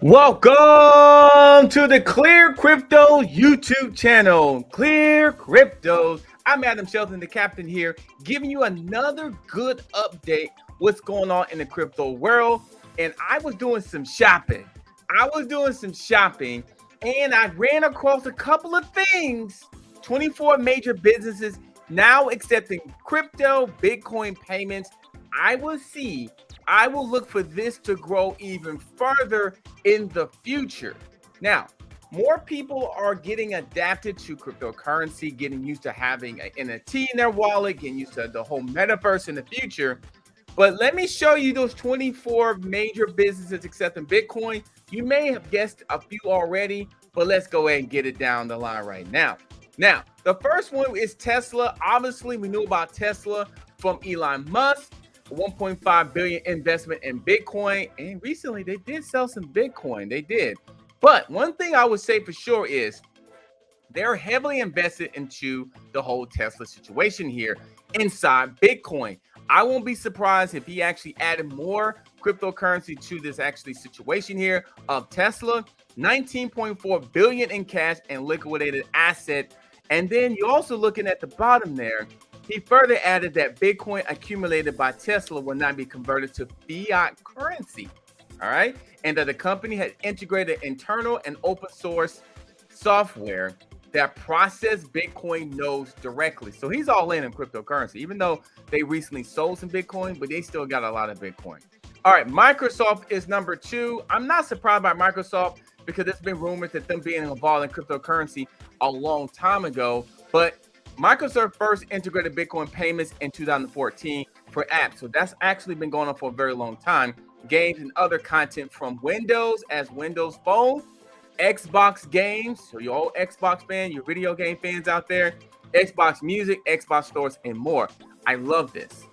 Welcome to the Clear Crypto YouTube channel, Clear Cryptos. I'm Adam Shelton, the captain here, giving you another good update what's going on in the crypto world. And I was doing some shopping. And I ran across a couple of things. 24 major businesses now accepting crypto, Bitcoin payments. I will look for this to grow even further in the future. Now, more people are getting adapted to cryptocurrency, getting used to having an NFT in their wallet, getting used to the whole metaverse in the future. But let me show you those 24 major businesses accepting Bitcoin. You may have guessed a few already, but let's go ahead and get it down the line right now. Now, the first one is Tesla. Obviously, we knew about Tesla from Elon Musk. 1.5 billion investment in Bitcoin, and recently they did sell some Bitcoin. They did. But one thing I would say for sure is they're heavily invested into the whole Tesla situation here inside Bitcoin. I won't be surprised if he actually added more cryptocurrency to this actually situation here of Tesla. 19.4 billion in cash and liquidated asset. And then you're also looking at the bottom there. He further added that Bitcoin accumulated by Tesla will not be converted to fiat currency. All right. And that the company has integrated internal and open source software that process Bitcoin nodes directly. So he's all in cryptocurrency, even though they recently sold some Bitcoin, but they still got a lot of Bitcoin. All right. Microsoft is number 2. I'm not surprised by Microsoft because there's been rumors that them being involved in cryptocurrency a long time ago. But Microsoft first integrated Bitcoin payments in 2014 for apps. So that's actually been going on for a very long time. Games and other content from Windows as Windows Phone, Xbox games. So you all Xbox fans, your video game fans out there, Xbox Music, Xbox stores, and more. I love this.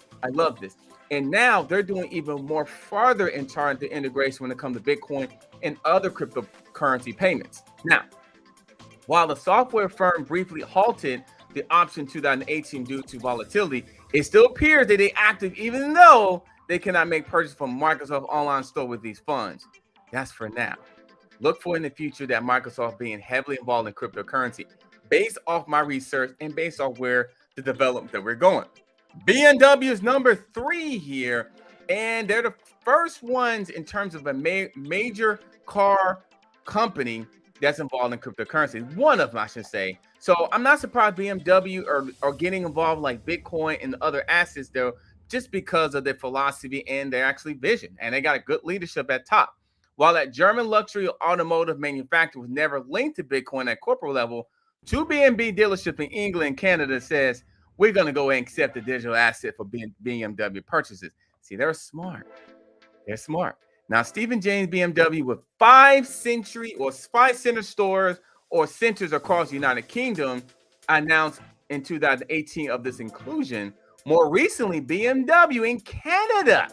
And now they're doing even more farther in terms of integration when it comes to Bitcoin and other cryptocurrency payments. Now, while the software firm briefly halted the option 2018 due to volatility, it still appears that they're active even though they cannot make purchases from Microsoft online store with these funds. That's for now. Look for in the future that Microsoft being heavily involved in cryptocurrency based off my research and based off where the development that we're going. BMW is number 3 here, and they're the first ones in terms of a major car company that's involved in cryptocurrency. One of them, I should say. So I'm not surprised BMW are getting involved like Bitcoin and other assets though, just because of their philosophy and their actually vision. And they got a good leadership at top. While that German luxury automotive manufacturer was never linked to Bitcoin at corporate level, 2 BMW dealerships in England and Canada says, we're going to go ahead and accept the digital asset for BMW purchases. See, they're smart. Now, Stephen James BMW with 5 center stores or centers across the United Kingdom announced in 2018 of this inclusion. More recently, BMW in Canada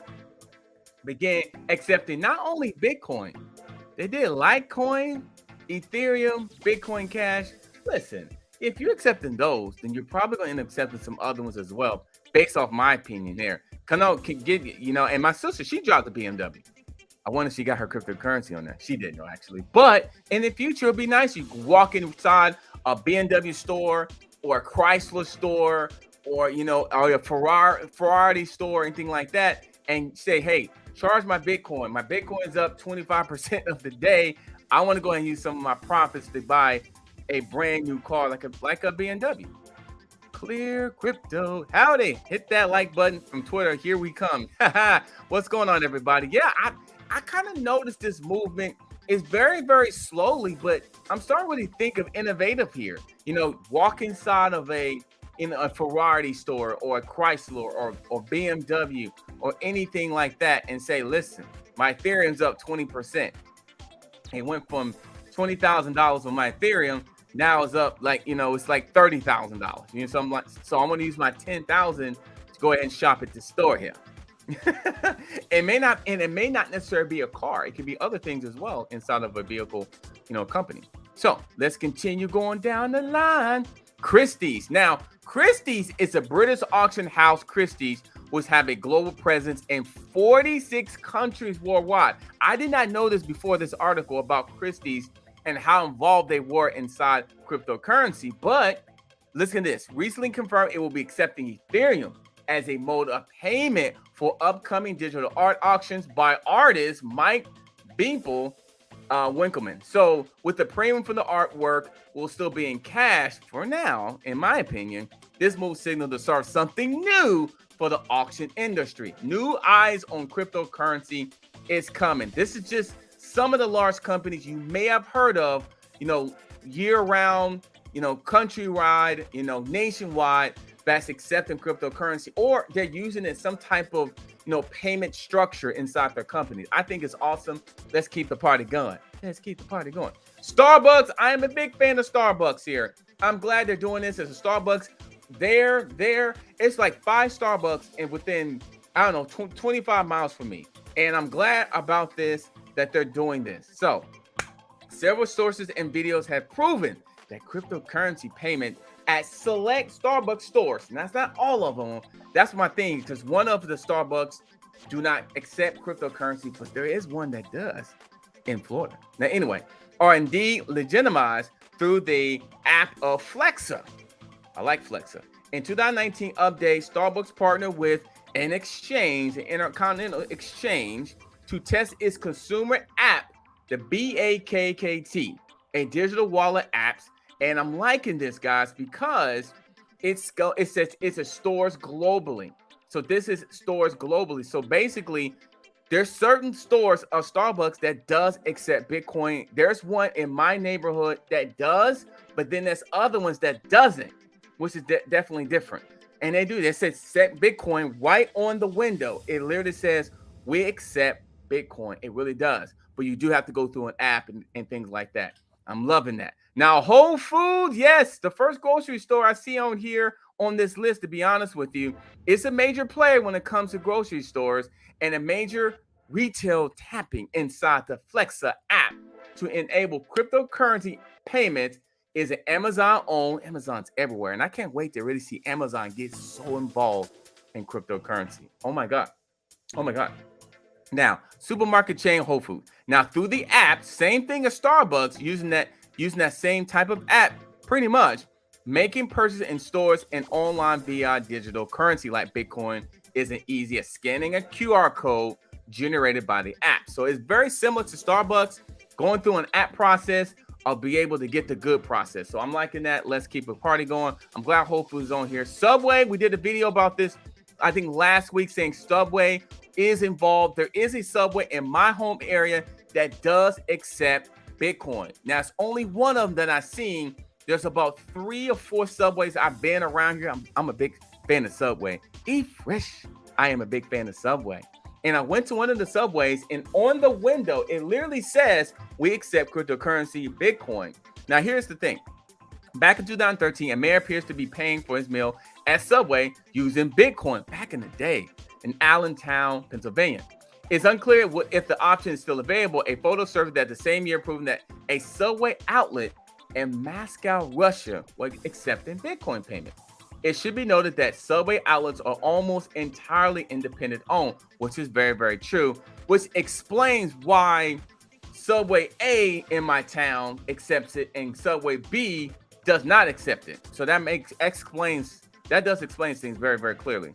began accepting not only Bitcoin, they did Litecoin, Ethereum, Bitcoin Cash. Listen, if you're accepting those, then you're probably going to end up accepting some other ones as well, based off my opinion there. And my sister, she dropped the BMW. I wonder if she got her cryptocurrency on there. She didn't know, actually. But in the future, it'll be nice. You can walk inside a BMW store or a Chrysler store or a Ferrari store, anything like that, and say, hey, charge my Bitcoin. My Bitcoin's up 25% of the day. I want to go ahead and use some of my profits to buy a brand new car like a BMW. Clear Crypto. Howdy. Hit that like button from Twitter. Here we come. What's going on, everybody? Yeah, I kind of noticed this movement is very, very slowly, but I'm starting to really think of innovative here. Walk inside of a Ferrari store or a Chrysler or BMW or anything like that and say, listen, my Ethereum's up 20%. It went from $20,000 on my Ethereum. Now it's up it's like $30,000. So I'm going to use my $10,000 to go ahead and shop at the store here. It may not necessarily be a car. It could be other things as well inside of a vehicle, company. So let's continue going down the line. Christie's. Now, Christie's is a British auction house. Christie's which have a global presence in 46 countries worldwide. I did not know this before this article about Christie's and how involved they were inside cryptocurrency. But listen to this. Recently confirmed it will be accepting Ethereum as a mode of payment for upcoming digital art auctions by artist Mike Winkleman. So with the premium for the artwork will still be in cash for now, in my opinion, this move signaled the start of something new for the auction industry. New eyes on cryptocurrency is coming. This is just some of the large companies you may have heard of, year round, countrywide, nationwide, that's accepting cryptocurrency, or they're using it as some type of, payment structure inside their companies. I think it's awesome. Let's keep the party going. Let's keep the party going. Starbucks. I am a big fan of Starbucks here. I'm glad they're doing this as a Starbucks. It's like 5 Starbucks and within, 25 miles from me. And I'm glad about this, that they're doing this. So several sources and videos have proven that cryptocurrency payment at select Starbucks stores, and that's not all of them. That's my thing, because one of the Starbucks do not accept cryptocurrency, but there is one that does in Florida. Now, anyway, are indeed legitimized through the app of Flexa. I like Flexa. In 2019 update, Starbucks partnered with an exchange, an intercontinental exchange, to test its consumer app, the BAKKT, a digital wallet apps. And I'm liking this, guys, because it says it's a stores globally. So this is stores globally. So basically, there's certain stores of Starbucks that does accept Bitcoin. There's one in my neighborhood that does, but then there's other ones that doesn't, which is definitely different. And they do. They said set Bitcoin right on the window. It literally says we accept Bitcoin. It really does. But you do have to go through an app and things like that. I'm loving that. Now, Whole Foods, yes, the first grocery store I see on here on this list, to be honest with you, it's a major player when it comes to grocery stores and a major retail tapping inside the Flexa app to enable cryptocurrency payments is an Amazon-owned. Amazon's everywhere, and I can't wait to really see Amazon get so involved in cryptocurrency. Oh, my God. Oh, my God. Now, supermarket chain Whole Foods. Now, through the app, same thing as Starbucks, using that same type of app, pretty much, making purchases in stores and online via digital currency like Bitcoin isn't easy as scanning a QR code generated by the app. So it's very similar to Starbucks, going through an app process. I'll be able to get the good process. So I'm liking that. Let's keep a party going. I'm glad Whole Foods is on here. Subway, we did a video about this, I think last week, saying Subway is involved. There is a Subway in my home area that does accept Bitcoin. Now, it's only one of them that I've seen. There's about 3 or 4 Subways I've been around here. I'm a big fan of Subway. Eat fresh. I am a big fan of Subway. And I went to one of the Subways, and on the window, it literally says, we accept cryptocurrency Bitcoin. Now, here's the thing. Back in 2013, a mayor appears to be paying for his meal at Subway using Bitcoin back in the day in Allentown, Pennsylvania. It's unclear if the option is still available. A photo surfaced that the same year proving that a Subway outlet in Moscow, Russia was accepting Bitcoin payment. It should be noted that Subway outlets are almost entirely independent owned, which is very, very true, which explains why Subway A in my town accepts it and Subway B does not accept it. So that does explain things very, very clearly.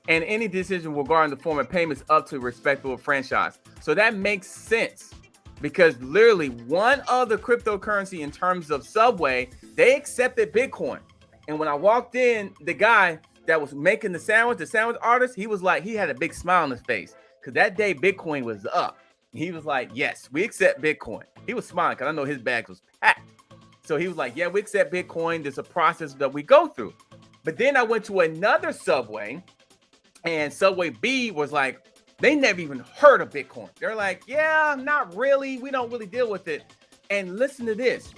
And any decision regarding the form of payments up to respectable franchise. So that makes sense because literally one of the cryptocurrency in terms of Subway, they accepted Bitcoin. And when I walked in, the guy that was making the sandwich artist, he was like, he had a big smile on his face because that day Bitcoin was up. He was like, yes, we accept Bitcoin. He was smiling because I know his bag was packed. So he was like, yeah, we accept Bitcoin. There's a process that we go through. But then I went to another Subway, and Subway B was like, they never even heard of Bitcoin. They're like, yeah, not really. We don't really deal with it. And listen to this.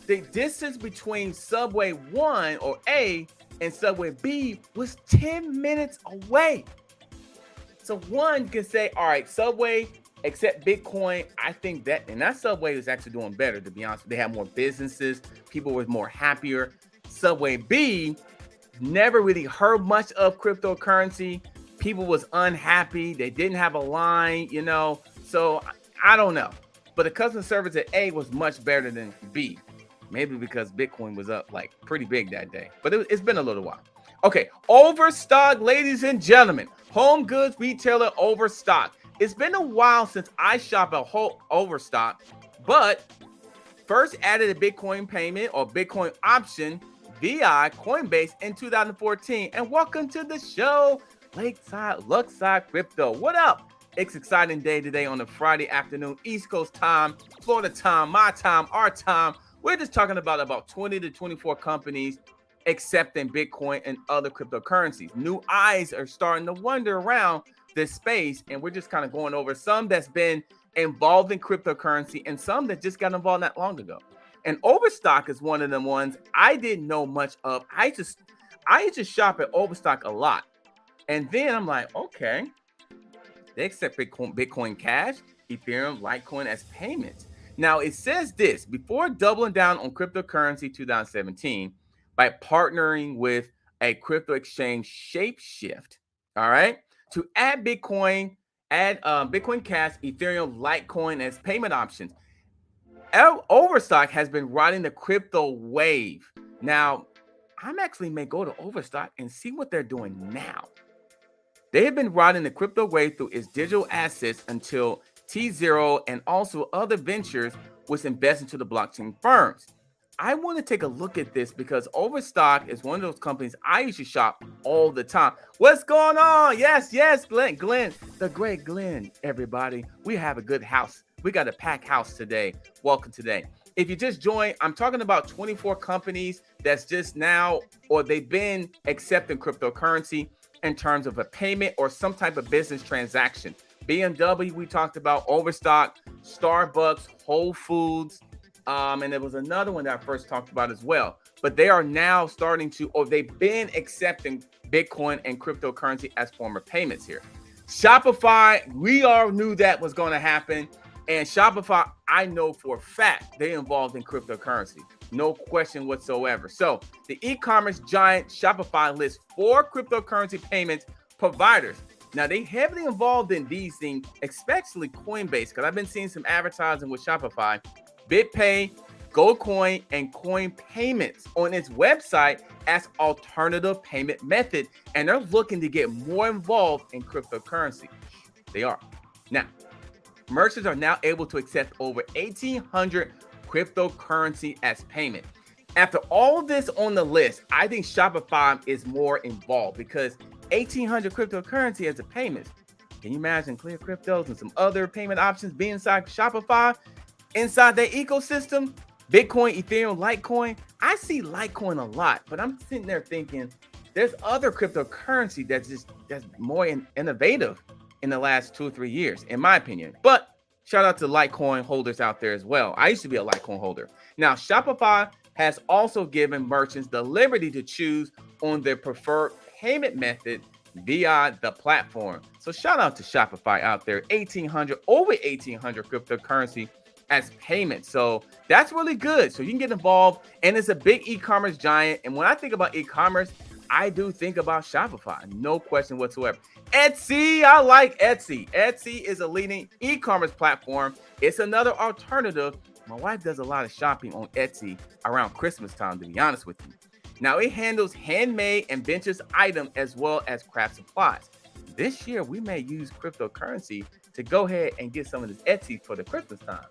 The distance between Subway 1 or A and Subway B was 10 minutes away. So one can say, all right, Subway accept Bitcoin. I think that, and that Subway is actually doing better, to be honest. They have more businesses. People were more happier. Subway B never really heard much of cryptocurrency. people was unhappy. They didn't have a line, So I don't know. But the customer service at A was much better than B. Maybe because Bitcoin was up like pretty big that day. But it's been a little while. Okay, Overstock, ladies and gentlemen. Home goods retailer Overstock. It's been a while since I shop at Overstock, but first added a Bitcoin payment or Bitcoin option via Coinbase in 2014. And welcome to the show, Lakeside Crypto. What up? It's exciting day today on a Friday afternoon, East Coast time, Florida time, my time, our time. We're just talking about 20 to 24 companies accepting Bitcoin and other cryptocurrencies. New eyes are starting to wander around this space, and we're just kind of going over some that's been involved in cryptocurrency and some that just got involved not long ago. And Overstock is one of them ones I didn't know much of. I used to shop at Overstock a lot. And then I'm like, okay, they accept Bitcoin Cash, Ethereum, Litecoin as payments. Now, it says this: before doubling down on cryptocurrency 2017 by partnering with a crypto exchange Shapeshift, all right, to add Bitcoin Cash, Ethereum, Litecoin as payment options. Overstock has been riding the crypto wave. Now, I'm actually may go to Overstock and see what they're doing now. They have been riding the crypto wave through its digital assets until T0 and also other ventures was invest into the blockchain firms. I want to take a look at this because Overstock is one of those companies I used to shop all the time. What's going on? Yes, Glenn, the great Glenn, everybody. We have a good house. We got a packed house today. Welcome today. If you just joined, I'm talking about 24 companies that's just now, or they've been accepting cryptocurrency in terms of a payment or some type of business transaction. BMW, we talked about, Overstock, Starbucks, Whole Foods, and there was another one that I first talked about as well. But they are now starting to, or they've been accepting Bitcoin and cryptocurrency as form of payments here. Shopify, we all knew that was going to happen. And Shopify, I know for a fact they're involved in cryptocurrency. No question whatsoever. So the e-commerce giant Shopify lists 4 cryptocurrency payments providers. Now, they heavily involved in these things, especially Coinbase, because I've been seeing some advertising with Shopify, BitPay, GoCoin, and Coin Payments on its website as alternative payment method. And they're looking to get more involved in cryptocurrency. They are. Now, merchants are now able to accept over 1,800 cryptocurrency as payment. After all this on the list, I think Shopify is more involved because 1,800 cryptocurrency as a payment. Can you imagine Clear Cryptos and some other payment options being inside Shopify, inside their ecosystem? Bitcoin, Ethereum, Litecoin. I see Litecoin a lot, but I'm sitting there thinking there's other cryptocurrency that's more innovative in the last 2 or 3 years, in my opinion. But shout out to Litecoin holders out there as well. I used to be a Litecoin holder. Now, Shopify has also given merchants the liberty to choose on their preferred payment method via the platform. So shout out to Shopify out there. Over 1,800 cryptocurrency as payment. So that's really good. So you can get involved, and it's a big e-commerce giant. And when I think about e-commerce, I do think about Shopify, no question whatsoever. Etsy, I like Etsy. Etsy is a leading e-commerce platform. It's another alternative. My wife does a lot of shopping on Etsy around Christmas time, to be honest with you. Now, it handles handmade and vintage items as well as craft supplies. This year, we may use cryptocurrency to go ahead and get some of this Etsy for the Christmas time.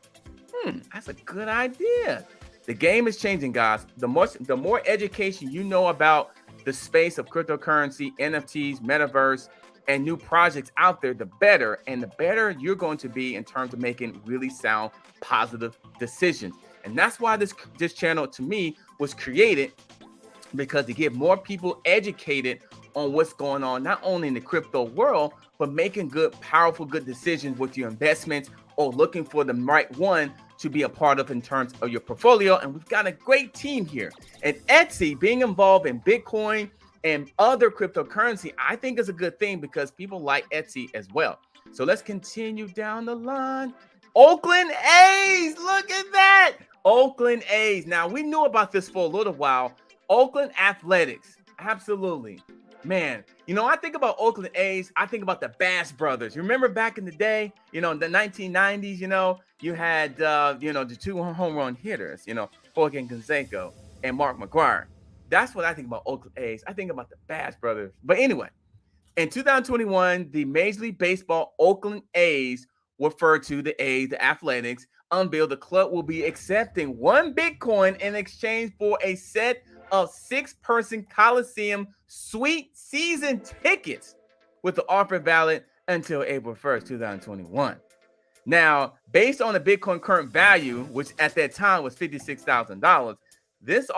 That's a good idea. The game is changing, guys. The more education you know about the space of cryptocurrency, NFTs, metaverse, and new projects out there, the better. And the better you're going to be in terms of making really sound, positive decisions. And that's why this channel, to me, was created, because to get more people educated on what's going on, not only in the crypto world, but making good, powerful, good decisions with your investments or looking for the right one to be a part of in terms of your portfolio. And we've got a great team here. And Etsy, being involved in Bitcoin and other cryptocurrency, I think is a good thing because people like Etsy as well. So let's continue down the line. Oakland A's, look at that. Oakland A's. Now, we knew about this for a little while. Oakland Athletics, absolutely. Man, I think about Oakland A's. I think about the Bass brothers. You remember back in the day, in the 1990s, you had, the two home run hitters, Jorge Canseco and Mark McGwire. That's what I think about Oakland A's. I think about the Bass brothers. But anyway, in 2021, the Major League Baseball Oakland A's, referred to the A's, the Athletics, unveiled the club will be accepting one Bitcoin in exchange for a set of 6-person Coliseum Suite season tickets, with the offer valid until April 1st, 2021. Now, based on the Bitcoin current value, which at that time was $56,000, this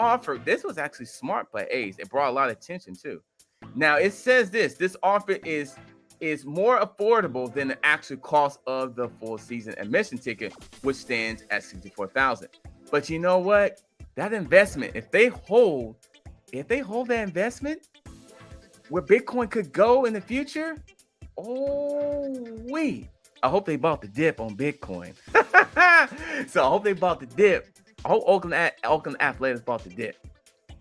was actually smart by A's. It brought a lot of attention too. Now it says this offer is more affordable than the actual cost of the full season admission ticket, which stands at $64,000. But you know what? That investment, if they hold that investment, where Bitcoin could go in the future, I hope they bought the dip on Bitcoin. So I hope they bought the dip. I hope Oakland Athletics bought the dip.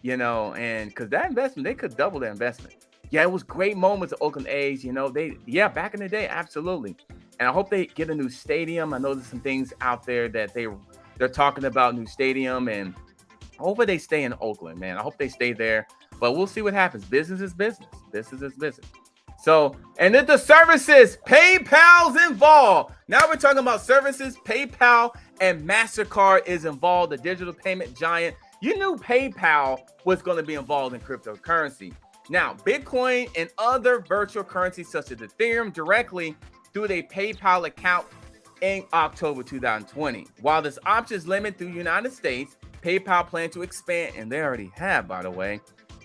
And because that investment, they could double their investment. Yeah, it was great moments at Oakland A's. Back in the day, absolutely. And I hope they get a new stadium. I know there's some things out there that they're talking about, new stadium, and hopefully they stay in Oakland, man. I hope they stay there, but we'll see what happens. Business is business. Business is business. So, and then the services, PayPal's involved. Now we're talking about services. PayPal and MasterCard is involved, the digital payment giant. You knew PayPal was going to be involved in cryptocurrency. Now, Bitcoin and other virtual currencies such as Ethereum directly through their PayPal account in October 2020. While this option is limited to the United States, PayPal plans to expand, and they already have, by the way,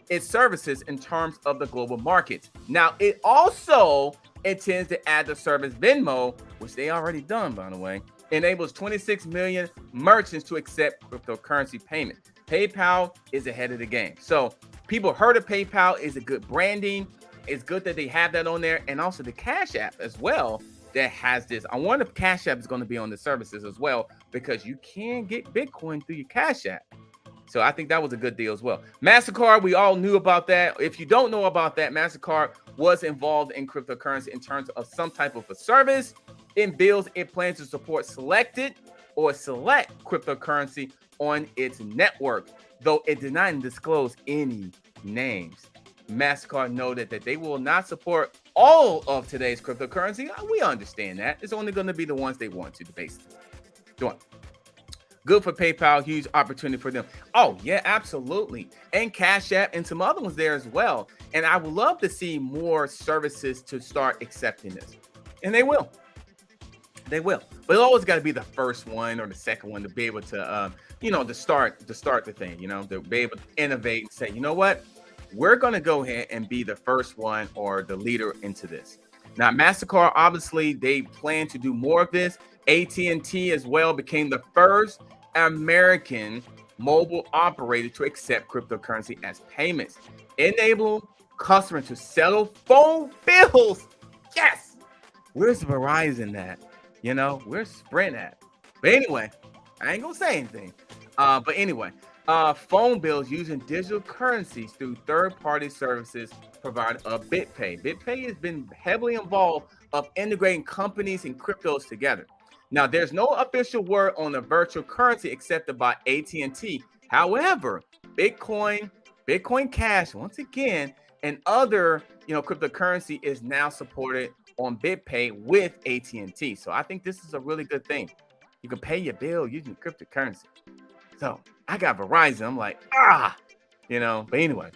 its services in terms of the global markets. Now, it also intends to add the service Venmo, which they already done, by the way, enables 26 million merchants to accept cryptocurrency payment. PayPal is ahead of the game. So people heard of PayPal. Is a good branding. It's good that they have that on there, and also the Cash App as well that has this. I wonder if Cash App is going to be on the services as well, because you can get Bitcoin through your Cash App. So I think that was a good deal as well. MasterCard, we all knew about that. If you don't know about that, MasterCard was involved in cryptocurrency in terms of some type of a service. In bills, it plans to support select cryptocurrency on its network, though it did not disclose any names. MasterCard noted that they will not support all of today's cryptocurrency. We understand that. It's only going to be the ones they want to, basically. Good for PayPal, huge opportunity for them. Oh, yeah, absolutely. And Cash App and some other ones there as well. And I would love to see more services to start accepting this. And they will. They will. But it's always got to be the first one or the second one to be able to, to start the thing, to be able to innovate and say, you know what? We're going to go ahead and be the first one or the leader into this. Now, MasterCard, obviously, they plan to do more of this. AT&T as well became the first American mobile operator to accept cryptocurrency as payments, enable customers to settle phone bills. Yes, where's Verizon at? Where's Sprint at? But anyway, I ain't gonna say anything. But anyway, phone bills using digital currencies through third-party services provided BitPay. BitPay has been heavily involved of integrating companies and cryptos together. Now, there's no official word on the virtual currency accepted by AT&T. However, Bitcoin Cash, once again, and other cryptocurrency is now supported on BitPay with AT&T. So I think this is a really good thing. You can pay your bill using cryptocurrency. So I got Verizon. I'm like, but anyway,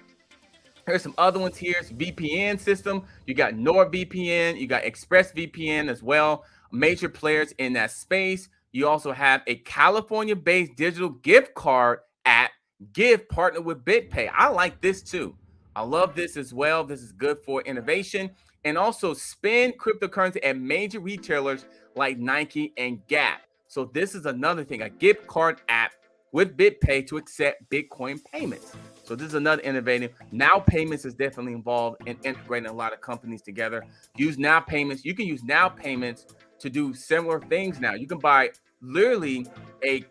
here's some other ones here. It's VPN system. You got NordVPN. You got ExpressVPN as well. Major players in that space. You also have a California-based digital gift card app, Give, partnered with BitPay. I like this too. I love this as well. This is good for innovation. And also spend cryptocurrency at major retailers like Nike and Gap. So this is another thing, a gift card app with BitPay to accept Bitcoin payments. So this is another innovative. Now Payments is definitely involved in integrating a lot of companies together. Use Now Payments. You can use Now Payments to do similar things now. You can buy literally a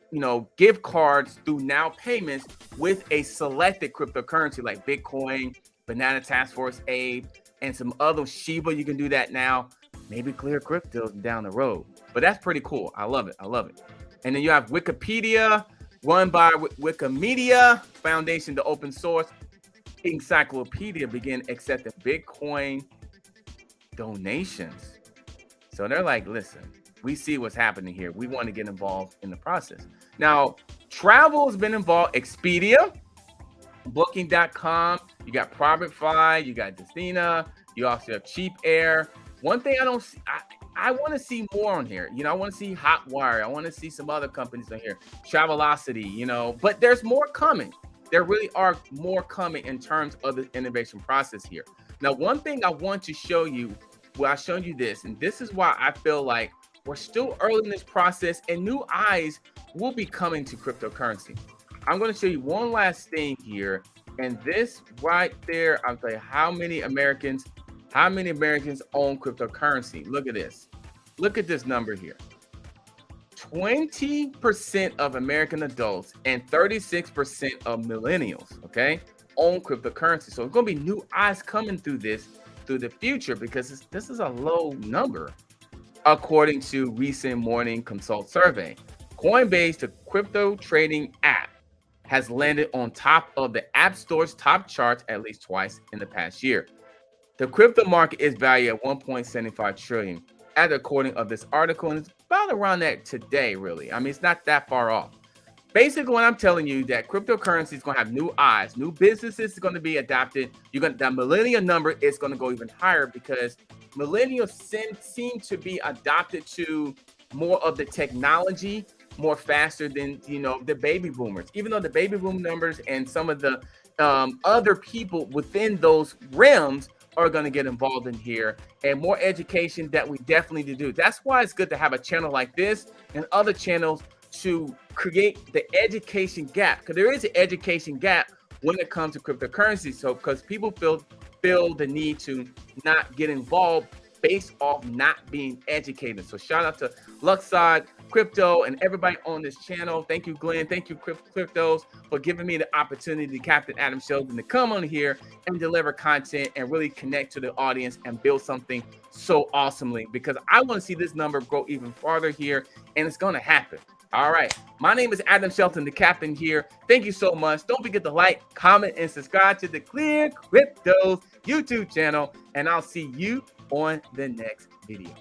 gift cards through Now Payments with a selected cryptocurrency like Bitcoin, Banana Task Force Ape, and some other Shiba. You can do that now. Maybe Clear Crypto down the road. But that's pretty cool. I love it. I love it. And then you have Wikipedia, run by Wikimedia Foundation, the open source encyclopedia, begin accepting Bitcoin donations. So they're like, listen, we see what's happening here. We want to get involved in the process. Now, travel has been involved. Expedia, Booking.com, you got PrivateFly, you got Destina, you also have Cheap Air. One thing I don't see, I want to see more on here. You know, I want to see Hotwire. I want to see some other companies on here. Travelocity, you know, but there's more coming. There really are more coming in terms of the innovation process here. Now, one thing I want to show you, well, I've shown you this, and this is why I feel like we're still early in this process and new eyes will be coming to cryptocurrency. I'm going to show you one last thing here. And this right there, I'll tell you how many Americans own cryptocurrency. Look at this. Look at this number here. 20% of American adults and 36% of millennials, okay, own cryptocurrency. So it's going to be new eyes coming through the future, because this is a low number, according to recent Morning Consult survey. Coinbase, the crypto trading app, has landed on top of the App Store's top charts at least twice in the past year. The crypto market is valued at 1.75 trillion, as according of this article, and it's about around that today, really. I mean, it's not that far off. Basically, what I'm telling you, that cryptocurrency is going to have new eyes, new businesses are going to be adopted. The millennial number is going to go even higher, because millennials seem to be adopted to more of the technology more faster than, you know, the baby boomers. Even though the baby boom numbers and some of the other people within those realms are going to get involved in here, and more education that we definitely need to do. That's why it's good to have a channel like this and other channels to create the education gap, because there is an education gap when it comes to cryptocurrency. So because people feel the need to not get involved based off not being educated. So shout out to Luxod Crypto and everybody on this channel. Thank you, Glenn. Thank you, Cryptos, for giving me the opportunity, Captain Adam Shelton, to come on here and deliver content and really connect to the audience and build something so awesomely, because I want to see this number grow even farther here, and it's going to happen. All right. My name is Adam Shelton, the captain here. Thank you so much. Don't forget to like, comment, and subscribe to the Clear Cryptos YouTube channel, and I'll see you on the next video.